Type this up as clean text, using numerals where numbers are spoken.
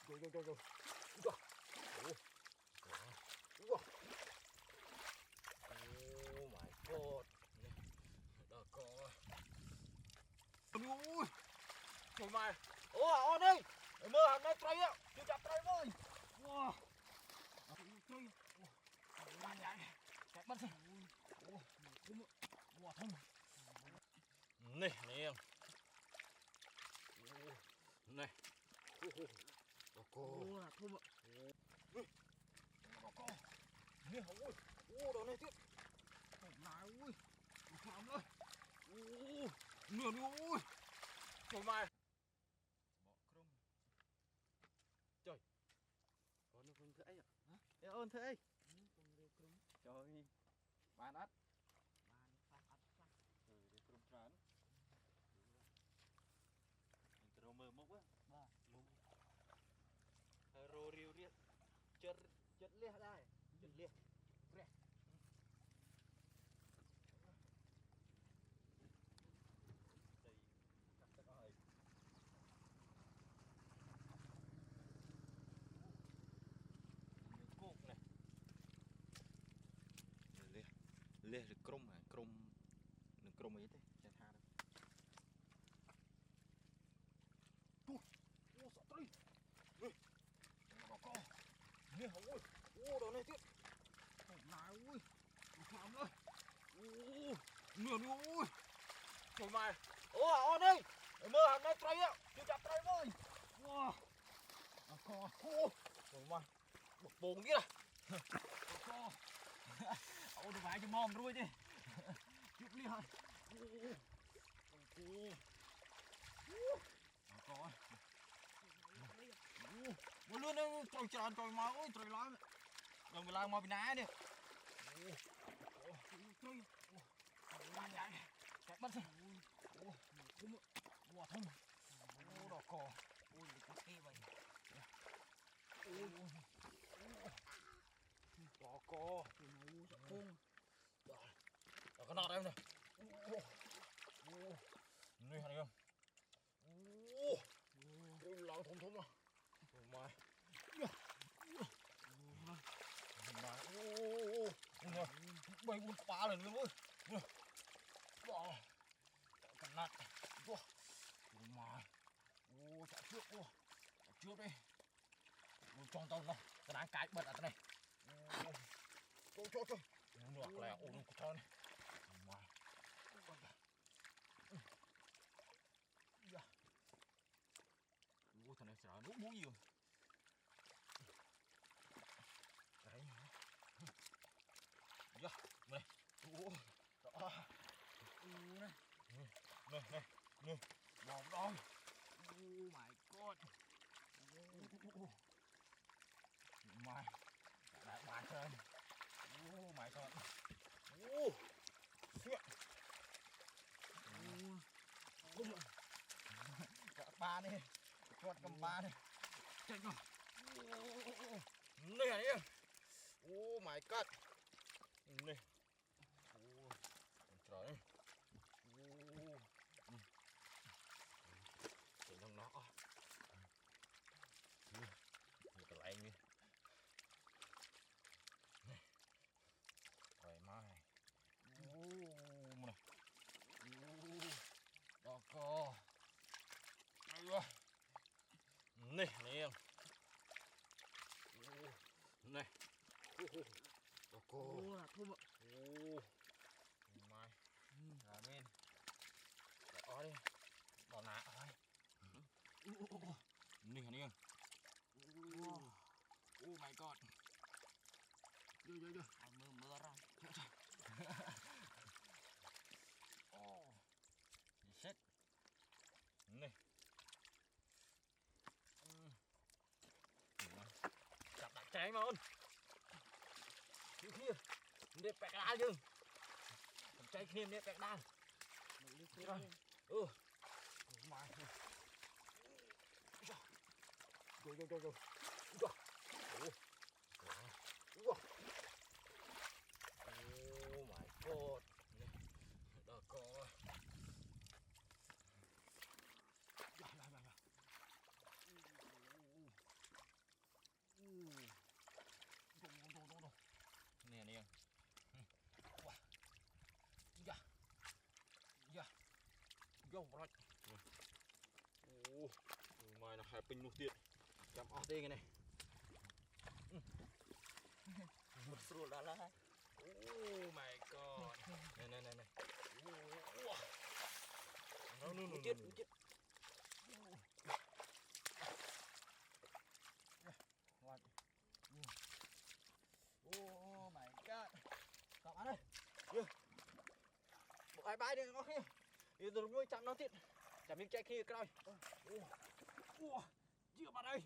Yo. Udah. Udah. Oh my god. Đó coi. Ôi. Trời mày. Ủa on đi. Mưa hôm nay trời á. Chưa chặt trời ơi. Wow. Trời. Chạy bắt xem. Wow thông. Này, nè. Này. Đó cô. Là thơm ạ. Đó cô. Nè ôi. Ô đó này tiếp. Này ui. Phạm ơi. Ô. Nè ôi. Trời mày. Bỏ crom. Trời. Có nó không thấy ạ. Hả? Ơn thế. Trời. Bán ắt. Bạn phát ắt phát. Để crom trán. Hero mơ mốc á. Vâng. Hero riu riết. Chật liệt đây. Chật liệt. Rè. Đây. Cắt tất ơi. Cục này. Liệt crom hả? Crom ấy thế. Chẳng tha đâu. Ô sợ tôi đi. Đó con. Nè ôi. Ô đó này tiếp. Này ui. Phạm ơi. Ô. Nè ôi. Trời mày. Ủa on đi. Mưa hôm nay trời á. Chưa chặt trời ơi. Wow. Có. Ô. Trời mày. Bực bồn kia này. Có. Ôi đồ vải cho mòm rồi chứ. Chút đi hả? Có. Ô luôn đây trời tràn trời mà ơi trời lắm. Đừng làm mà bị ná đi. Trời. Chạy bắt xem. Wow thông. Ô đỏ cò. Ôi cái kia vậy. Đỏ cò. Ôi sợ không. Đó cái nọt em này. Này hả em. Ôi lao thông à. Ôi mày. Mày. Ô. Bay buôn phá lên luôn ơi. Đó. Cái nát. Ôi mày. Ô chạy trước ô. Chạy trước đi. Trong tao này. Cái đám cái bật ở đây này. Trời. Nước lèo ôi cái con này. Mày. Ôi thằng này sợ nước búa gì rồi. Đấy hả? Dạ, này. Ôi. Đó. Này. Nè. Bom đôi. Oh my god. Mày. Đại bạc lên. Oh my god. Oh. Shit. Ba đi. Con cầm ba đi. Chạy rồi. Nè đi. Oh my god. Nè. Oh. Trời. Trời nó. Cái lạnh đi. Này. Thoải mái. Này. Đó co. Này em. Này. Đó co. Là thơm ạ. Mai. Là bên. Đó đi. Bỏ nạ thôi. Này hả em. Oh my god. Vô. Anh mưa rồi. Oh. Shit. Này. Chặt đại trái mà ơn. Thứ kia. Để bẹt đá chứ. Trái kia để bẹt đá. Mày. Vô. Oh my god. Đó có. rách. Mai là hai pin nút tiệt. Chạm áo tê cái này. Sủa đó là. Oh my god. Này. Nó nu Chết. Oh my god. Cọp ăn ơi. Bộ ai bái đi nó kia. Đi từ nuôi chạm nó tiệt. Chạm miếng chạy kia coi. Chưa bạn ơi.